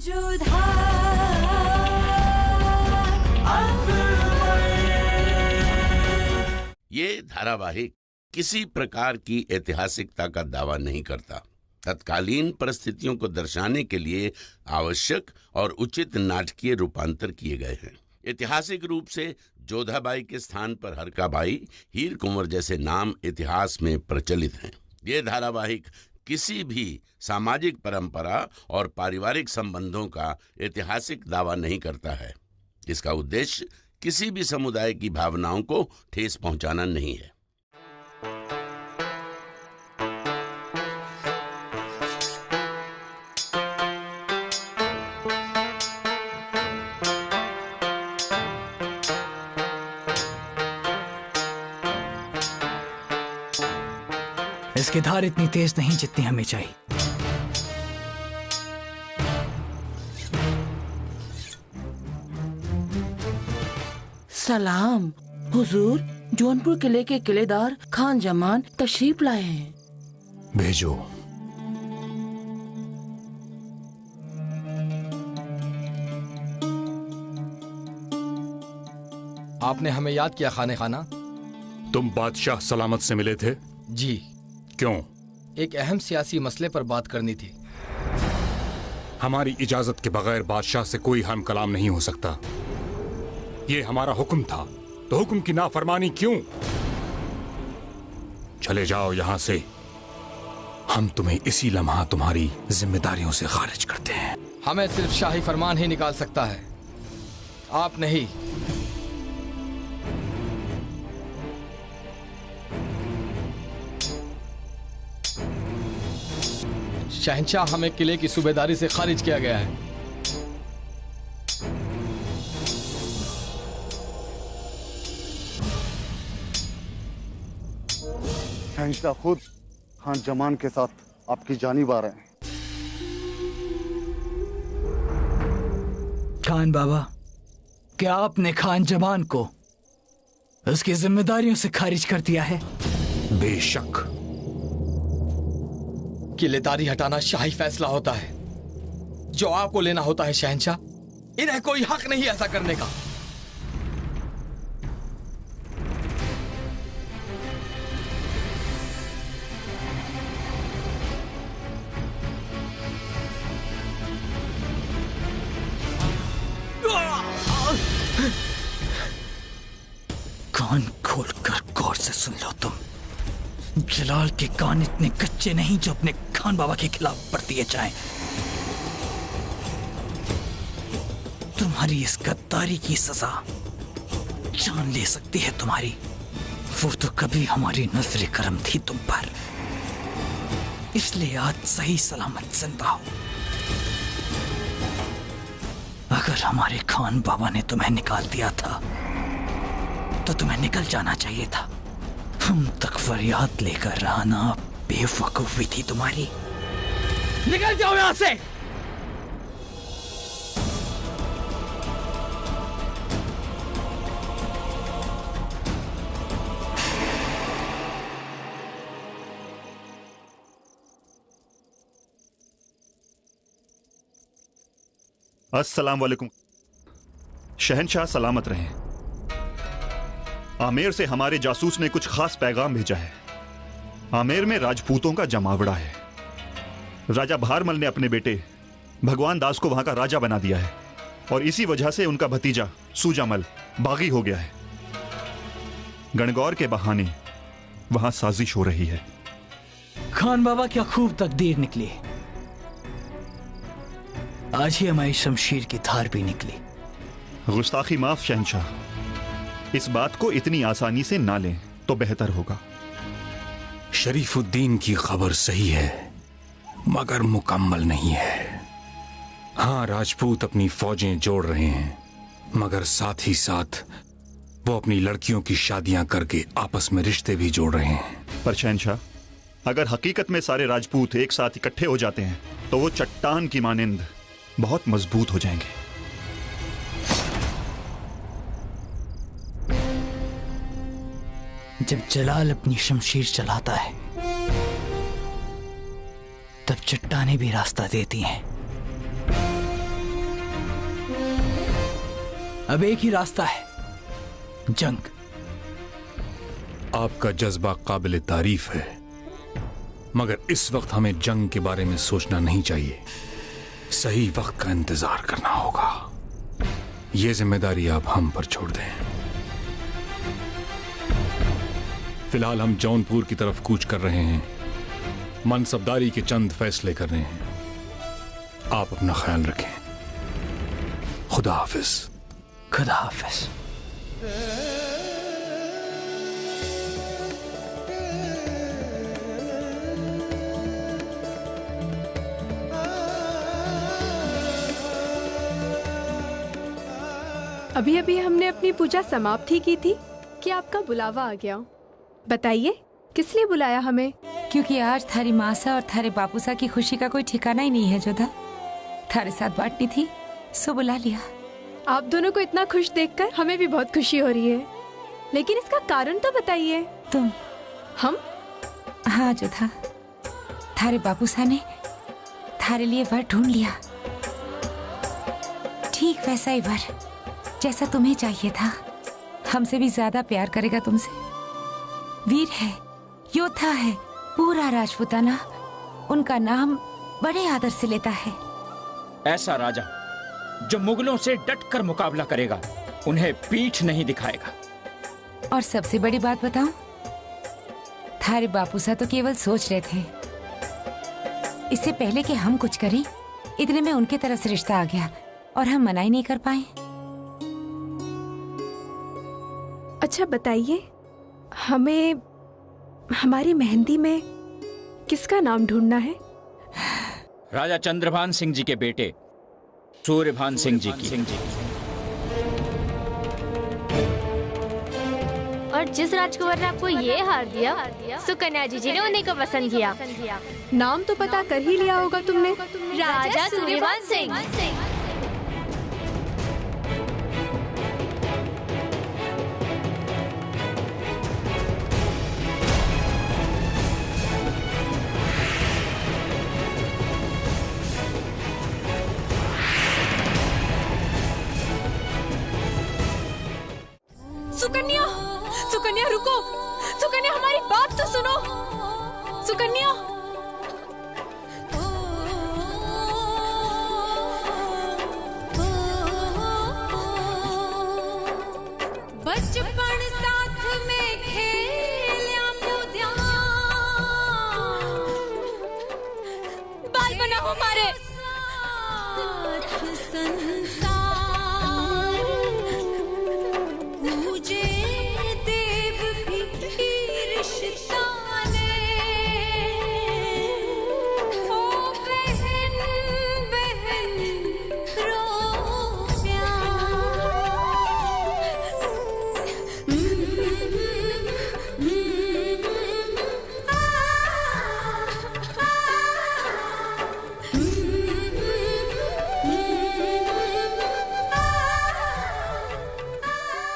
ये धारावाहिक किसी प्रकार की ऐतिहासिकता का दावा नहीं करता। तत्कालीन परिस्थितियों को दर्शाने के लिए आवश्यक और उचित नाटकीय रूपांतर किए गए हैं। ऐतिहासिक रूप से जोधाबाई के स्थान पर हरकाबाई, हीर कुंवर जैसे नाम इतिहास में प्रचलित हैं। ये धारावाहिक किसी भी सामाजिक परंपरा और पारिवारिक संबंधों का ऐतिहासिक दावा नहीं करता है। इसका उद्देश्य किसी भी समुदाय की भावनाओं को ठेस पहुंचाना नहीं है। इसकी धार इतनी तेज नहीं जितनी हमें चाहिए। सलाम हुजूर, जौनपुर किले के किलेदार खान जमान तशरीफ लाए हैं। भेजो। आपने हमें याद किया खाने खाना। तुम बादशाह सलामत से मिले थे? जी। क्यों? एक अहम सियासी मसले पर बात करनी थी। हमारी इजाजत के बगैर बादशाह से कोई हम कलाम नहीं हो सकता। ये हमारा हुक्म था, तो हुक्म की नाफरमानी क्यों? चले जाओ यहां से। हम तुम्हें इसी लम्हा तुम्हारी जिम्मेदारियों से खारिज करते हैं। हमें सिर्फ शाही फरमान ही निकाल सकता है, आप नहीं। शहंशाह, हमें किले की सूबेदारी से खारिज किया गया है। शहंशाह खुद खान जमान के साथ आपकी जानिब आ रहे हैं। खान बाबा, क्या आपने खान जमान को उसकी जिम्मेदारियों से खारिज कर दिया है? बेशक। किलेदारी हटाना शाही फैसला होता है जो आपको लेना होता है शहंशाह। इन्हें कोई हक नहीं ऐसा करने का। कान खोलकर गौर से सुन लो तुम। जलाल के कान इतने कच्चे नहीं जो अपने खान बाबा के खिलाफ पर दिए जाएं। तुम्हारी इस गद्दारी की सजा जान ले सकती है तुम्हारी। वो तो कभी हमारी नजर करम थी तुम पर, इसलिए आज सही सलामत जिंदा हो। अगर हमारे खान बाबा ने तुम्हें निकाल दिया था तो तुम्हें निकल जाना चाहिए था। हम तक फरियाद लेकर आना बेवकूफी थी तुम्हारी। निकल जाओ यहां से। अस्सलाम वालेकुम। शहंशाह सलामत रहें। आमेर से हमारे जासूस ने कुछ खास पैगाम भेजा है। आमेर में राजपूतों का जमावड़ा है। राजा भारमल ने अपने बेटे भगवान दास को वहां का राजा बना दिया है और इसी वजह से उनका भतीजा सूजामल बागी हो गया है। गणगौर के बहाने वहां साजिश हो रही है। खान बाबा क्या खूब तकदीर निकली। आज ही हमारी शमशीर की धार भी निकली। गुस्ताखी माफ शहंशाह। इस बात को इतनी आसानी से ना लें तो बेहतर होगा। शरीफुद्दीन की खबर सही है मगर मुकम्मल नहीं है। हाँ, राजपूत अपनी फौजें जोड़ रहे हैं मगर साथ ही साथ वो अपनी लड़कियों की शादियां करके आपस में रिश्ते भी जोड़ रहे हैं। पर शहंशाह, अगर हकीकत में सारे राजपूत एक साथ इकट्ठे हो जाते हैं तो वो चट्टान की मानिंद बहुत मजबूत हो जाएंगे। जब जलाल अपनी शमशीर चलाता है तब चट्टानें भी रास्ता देती हैं। अब एक ही रास्ता है, जंग। आपका जज्बा काबिल तारीफ है, मगर इस वक्त हमें जंग के बारे में सोचना नहीं चाहिए। सही वक्त का इंतजार करना होगा। यह जिम्मेदारी आप हम पर छोड़ दें। फिलहाल हम जौनपुर की तरफ कूच कर रहे हैं। मनसबदारी के चंद फैसले कर रहे हैं। आप अपना ख्याल रखें। खुदा हाफिज। खुदा हाफिज। अभी अभी हमने अपनी पूजा समाप्त ही की थी कि आपका बुलावा आ गया। बताइए किस लिए बुलाया हमें? क्योंकि आज थारी मासा और थारे बापूसा की खुशी का कोई ठिकाना ही नहीं है जोधा। थारे साथ बांटनी थी सो बुला लिया। आप दोनों को इतना खुश देखकर हमें भी बहुत खुशी हो रही है, लेकिन इसका कारण तो बताइए। तुम? हम? हाँ जोधा, थारे बापूसा ने थारे लिए वर ढूंढ लिया। ठीक वैसा ही वर जैसा तुम्हें चाहिए था। हमसे भी ज्यादा प्यार करेगा तुमसे। वीर है, योद्धा है, पूरा राजपूताना उनका नाम बड़े आदर से लेता है। ऐसा राजा जो मुगलों से डटकर मुकाबला करेगा, उन्हें पीठ नहीं दिखाएगा। और सबसे बड़ी बात बताऊं, थारे बापूसा तो केवल सोच रहे थे। इससे पहले कि हम कुछ करें, इतने में उनके तरफ से रिश्ता आ गया और हम मना ही नहीं कर पाए। अच्छा बताइए, हमें हमारी मेहंदी में किसका नाम ढूंढना है? राजा चंद्रभान सिंह जी के बेटे सूर्यभान सिंह जी की। और जिस राजकुमार ने आपको ये हार दिया, सुकन्या जी ने उन्हीं को पसंद किया। नाम तो पता कर ही लिया होगा तुमने। राजा सूर्यभान सिंह। सुकन्या, सुकन्या रुको। सुकन्या हमारी बात तो सुनो। सुकन्या, बचपन साथ में खेल्या कूद्या, बाल बना हो हमारे।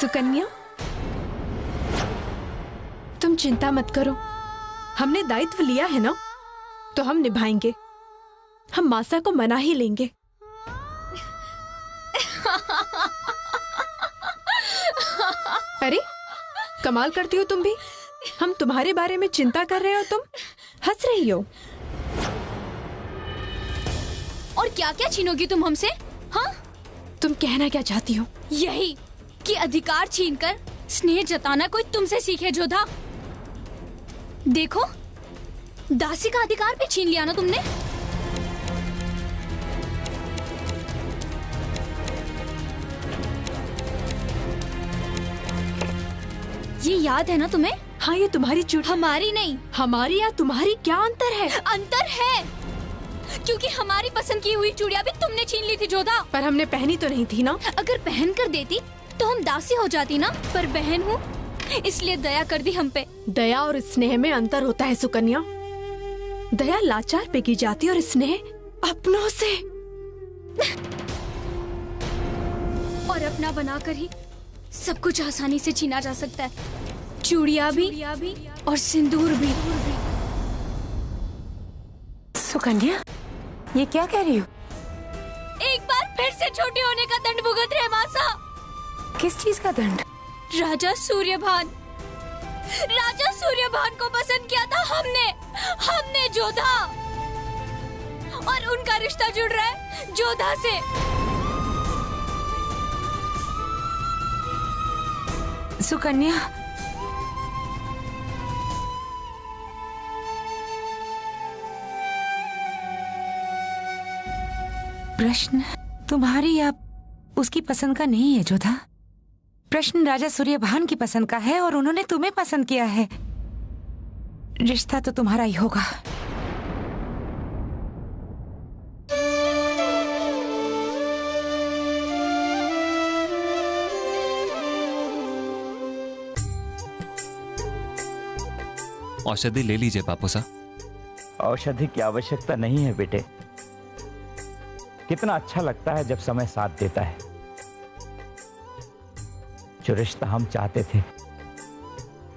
सुकन्या, तुम चिंता मत करो। हमने दायित्व लिया है ना, तो हम निभाएंगे। हम मासा को मना ही लेंगे। अरे कमाल करती हो तुम भी। हम तुम्हारे बारे में चिंता कर रहे हो, तुम हंस रही हो। और क्या क्या छीनोगी तुम हमसे? हाँ, तुम कहना क्या चाहती हो? यही कि अधिकार छीनकर स्नेह जताना कोई तुमसे सीखे जोधा। देखो, दासी का अधिकार भी छीन लिया ना तुमने। ये याद है ना तुम्हें? हाँ, ये तुम्हारी चूड़ी। हमारी नहीं। हमारी या तुम्हारी क्या अंतर है? अंतर है, क्योंकि हमारी पसंद की हुई चूड़ियां भी तुमने छीन ली थी जोधा। पर हमने पहनी तो नहीं थी ना। अगर पहन कर देती तो हम दासी हो जाती ना, पर बहन हूँ इसलिए दया कर दी हम पे। दया और स्नेह में अंतर होता है सुकन्या। दया लाचार पे की जाती और स्नेह अपनों से। और अपना बनाकर ही सब कुछ आसानी से छीना जा सकता है, चूड़ियां भी और सिंदूर भी। सुकन्या, ये क्या कह रही हो? एक बार फिर से छोटी होने का दंड भुगत रहे मासा। किस चीज का दंड? राजा सूर्यभान को पसंद किया था हमने जोधा, और उनका रिश्ता जुड़ रहा है जोधा से। सुकन्या, प्रश्न तुम्हारी या उसकी पसंद का नहीं है जोधा। प्रश्न राजा सूर्यभान की पसंद का है और उन्होंने तुम्हें पसंद किया है। रिश्ता तो तुम्हारा ही होगा। औषधि ले लीजिए बापू साहब। औषधि की आवश्यकता नहीं है बेटे। कितना अच्छा लगता है जब समय साथ देता है। जो रिश्ता हम चाहते थे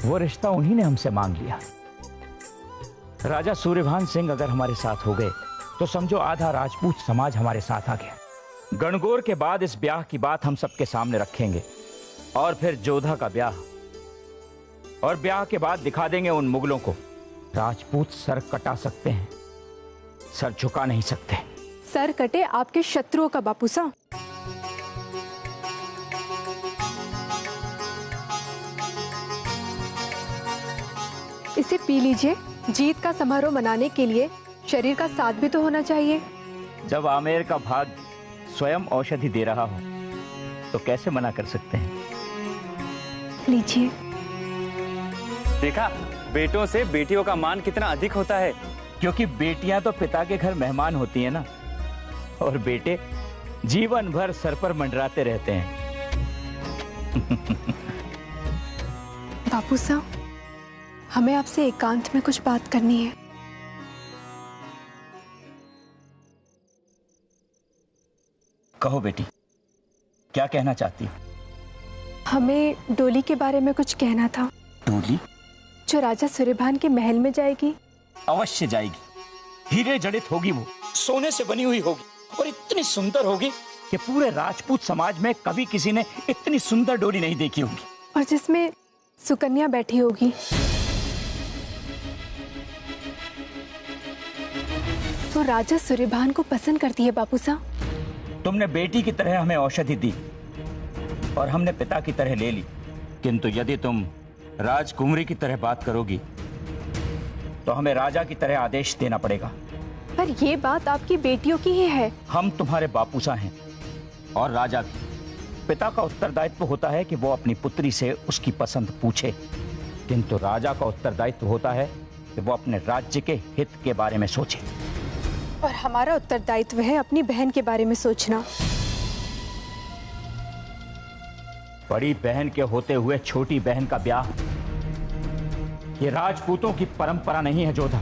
वो रिश्ता उन्हीं ने हमसे मांग लिया। राजा सूर्यभान सिंह अगर हमारे साथ हो गए तो समझो आधा राजपूत समाज हमारे साथ आ गया। गणगौर के बाद इस ब्याह की बात हम सबके सामने रखेंगे और फिर जोधा का ब्याह, और ब्याह के बाद दिखा देंगे उन मुगलों को राजपूत सर कटा सकते हैं, सर झुका नहीं सकते। सर कटे आपके शत्रुओं का बापू साहब। इसे पी लीजिए। जीत का समारोह मनाने के लिए शरीर का साथ भी तो होना चाहिए। जब आमेर का भाग स्वयं औषधि दे रहा हो तो कैसे मना कर सकते हैं। लीजिए। देखा, बेटों से बेटियों का मान कितना अधिक होता है। क्योंकि बेटियां तो पिता के घर मेहमान होती हैं ना, और बेटे जीवन भर सर पर मंडराते रहते हैं। बापू साहब, हमें आपसे एकांत में कुछ बात करनी है। कहो बेटी, क्या कहना चाहती हो? हमें डोली के बारे में कुछ कहना था। डोली? जो राजा सूर्यभान के महल में जाएगी। अवश्य जाएगी। हीरे जड़ित होगी, वो सोने से बनी हुई होगी और इतनी सुंदर होगी कि पूरे राजपूत समाज में कभी किसी ने इतनी सुंदर डोली नहीं देखी होगी। और जिसमें सुकन्या बैठी होगी। तो राजा सूर्यभान को पसंद करती है बापू साहब। तुमने बेटी की तरह हमें औषधि दी और हमने पिता की तरह ले ली, किंतु यदि तुम राजकुमारी की तरह बात करोगी तो हमें राजा की तरह आदेश देना पड़ेगा। पर ये बात आपकी बेटियों की ही है। हम तुम्हारे बापूसा हैं और राजा भी। पिता का उत्तरदायित्व होता है कि वो अपनी पुत्री से उसकी पसंद पूछे, किंतु राजा का उत्तरदायित्व होता है कि वो अपने राज्य के हित के बारे में सोचे। और हमारा उत्तरदायित्व है अपनी बहन के बारे में सोचना। बड़ी बहन के होते हुए छोटी बहन का ब्याह, ये राजपूतों की परंपरा नहीं है जोधा।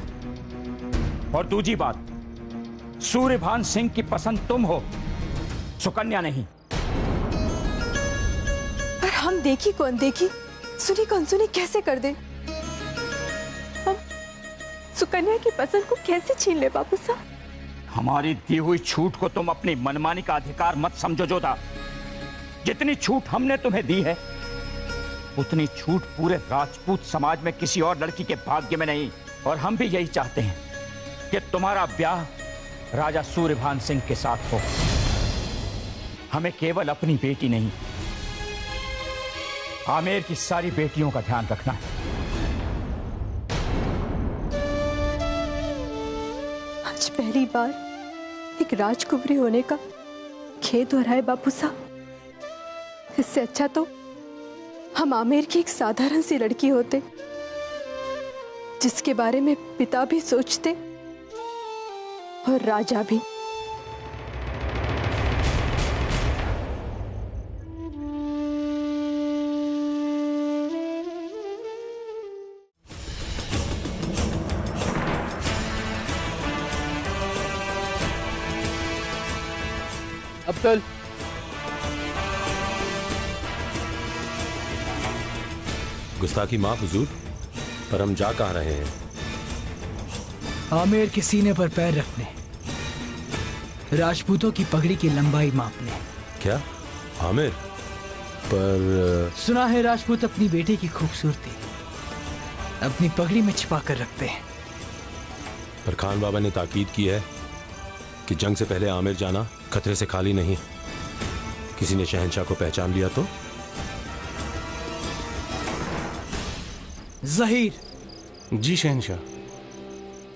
और दूसरी बात, सूर्यभान सिंह की पसंद तुम हो, सुकन्या नहीं। पर हम देखी कौन देखी, सुनी कौन सुनी कैसे कर दे। हम सुकन्या की पसंद को कैसे छीन ले बापू साहब। हमारी दी हुई छूट को तुम अपनी मनमानी का अधिकार मत समझो जोधा। जितनी छूट हमने तुम्हें दी है उतनी छूट पूरे राजपूत समाज में किसी और लड़की के भाग्य में नहीं। और हम भी यही चाहते हैं कि तुम्हारा ब्याह राजा सूर्यभान सिंह के साथ हो। हमें केवल अपनी बेटी नहीं, आमेर की सारी बेटियों का ध्यान रखना है। आज पहली बार एक राजकुमारी होने का खेद हो रहा है बापू साहब। इससे अच्छा तो हम आमेर की एक साधारण सी लड़की होते, जिसके बारे में पिता भी सोचते और राजा भी। अब चल। गुस्ताखी माफ हुजूर, पर हम जा कहाँ रहे हैं? आमेर के सीने पर पैर रखने, राजपूतों की पगड़ी की लंबाई मापने। क्या? आमेर? पर सुना है राजपूत अपनी बेटे की खूबसूरती अपनी पगड़ी में छिपा कर रखते हैं। पर खान बाबा ने ताकीद की है कि जंग से पहले आमिर जाना खतरे से खाली नहीं। किसी ने शहंशाह को पहचान लिया तो? ज़हीर। जी शहंशाह।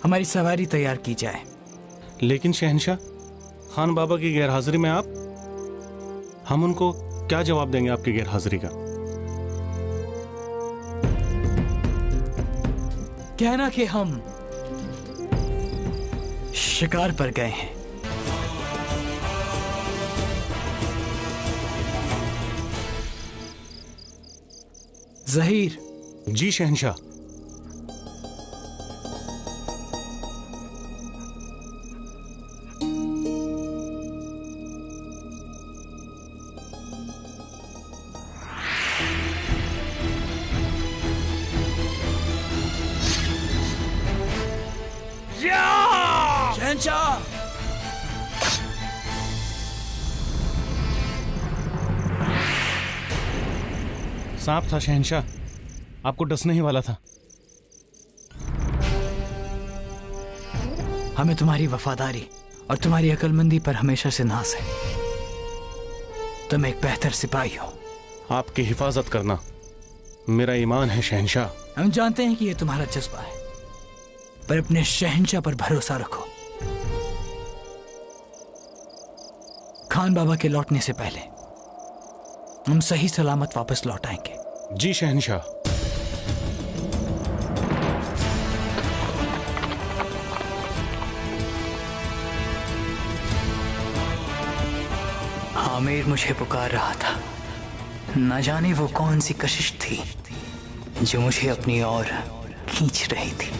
हमारी सवारी तैयार की जाए। लेकिन शहंशाह, खान बाबा की गैरहाजिरी में आप, हम उनको क्या जवाब देंगे आपकी गैरहाजिरी का? कहना कि हम शिकार पर गए हैं। ज़हीर। जी शहंशाह। शहंशाह। सांप था शहंशाह, आपको डसने ही वाला था। हमें तुम्हारी वफादारी और तुम्हारी अक्लमंदी पर हमेशा से नाज है। तुम एक बेहतर सिपाही हो। आपकी हिफाजत करना मेरा ईमान है शहंशाह। हम जानते हैं कि यह तुम्हारा जज्बा है, पर अपने शहंशाह पर भरोसा रखो। खान बाबा के लौटने से पहले हम सही सलामत वापस लौट आएंगे। जी शहंशाह। आमिर मुझे पुकार रहा था। न जाने वो कौन सी कशिश थी जो मुझे अपनी ओर खींच रही थी।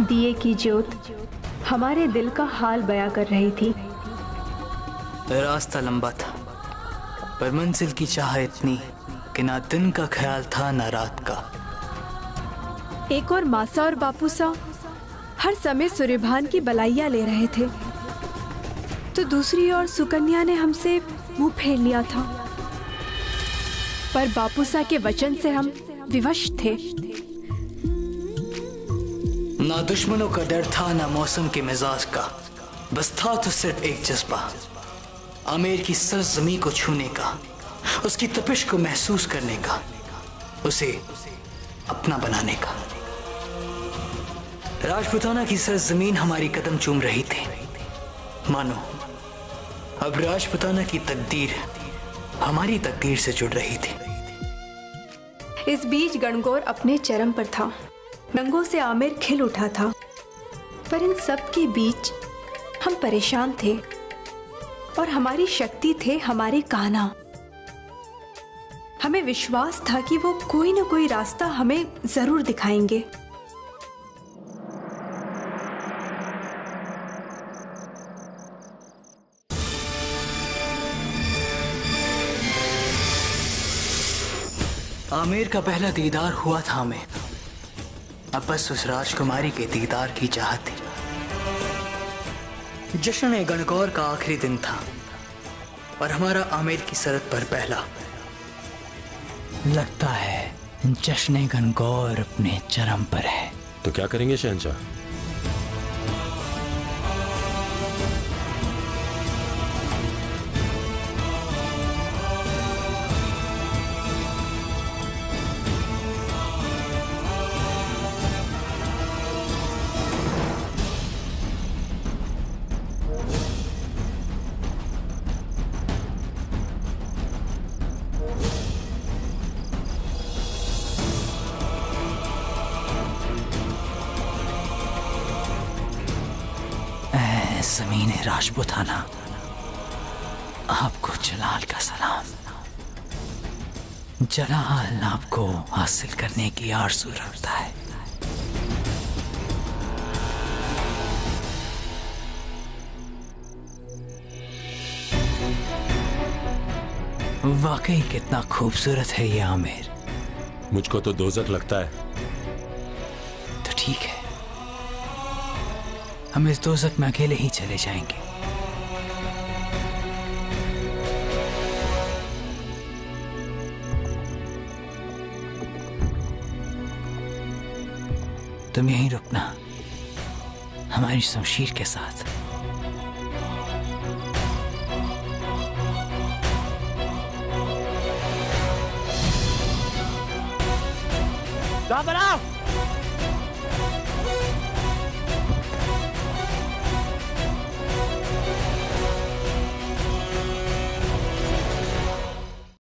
दिए की ज्योत हमारे दिल का हाल बयां कर रही थी। रास्ता लंबा था, पर मंजिल की चाह इतनी कि ना दिन का ख्याल था ना रात का। एक और मासा और बापूसा हर समय सूर्यभान की बलाइयां ले रहे थे, तो दूसरी ओर सुकन्या ने हमसे मुंह फेर लिया था। पर बापूसा के वचन से हम विवश थे। ना दुश्मनों का डर था ना मौसम के मिजाज का, बस था तो सिर्फ एक जज्बा, आमिर की सरजमीं को छूने का, उसकी तपिश को महसूस करने का, उसे अपना बनाने का। राजपुताना की सरजमीन हमारी कदम चूम रही थी। मानो अब राजपुताना की तकदीर हमारी तकदीर से जुड़ रही थी। इस बीच गणगौर अपने चरम पर था। रंगों से आमिर खिल उठा था, पर इन सब के बीच हम परेशान थे और हमारी शक्ति थे हमारे कान्हा। हमें विश्वास था कि वो कोई ना कोई रास्ता हमें जरूर दिखाएंगे। आमिर का पहला दीदार हुआ था हमें। अब बस उस राजकुमारी के दीदार की चाहत थी। जश्न गणगौर का आखिरी दिन था और हमारा आमिर की सरहद पर पहला। लगता है जश्न गणगौर अपने चरम पर है। तो क्या करेंगे शहंशाह? ज़मीन राजपुताना, आपको जलाल का सलाम। जलाल आपको हासिल करने की आरज़ू रखता है। वाकई कितना खूबसूरत है ये आमिर। मुझको तो दोज़ख लगता है। तो ठीक है, हम इस दोज़ख में अकेले ही चले जाएंगे। तुम यहीं रुकना हमारी शमशीर के साथ। कहां बनाओ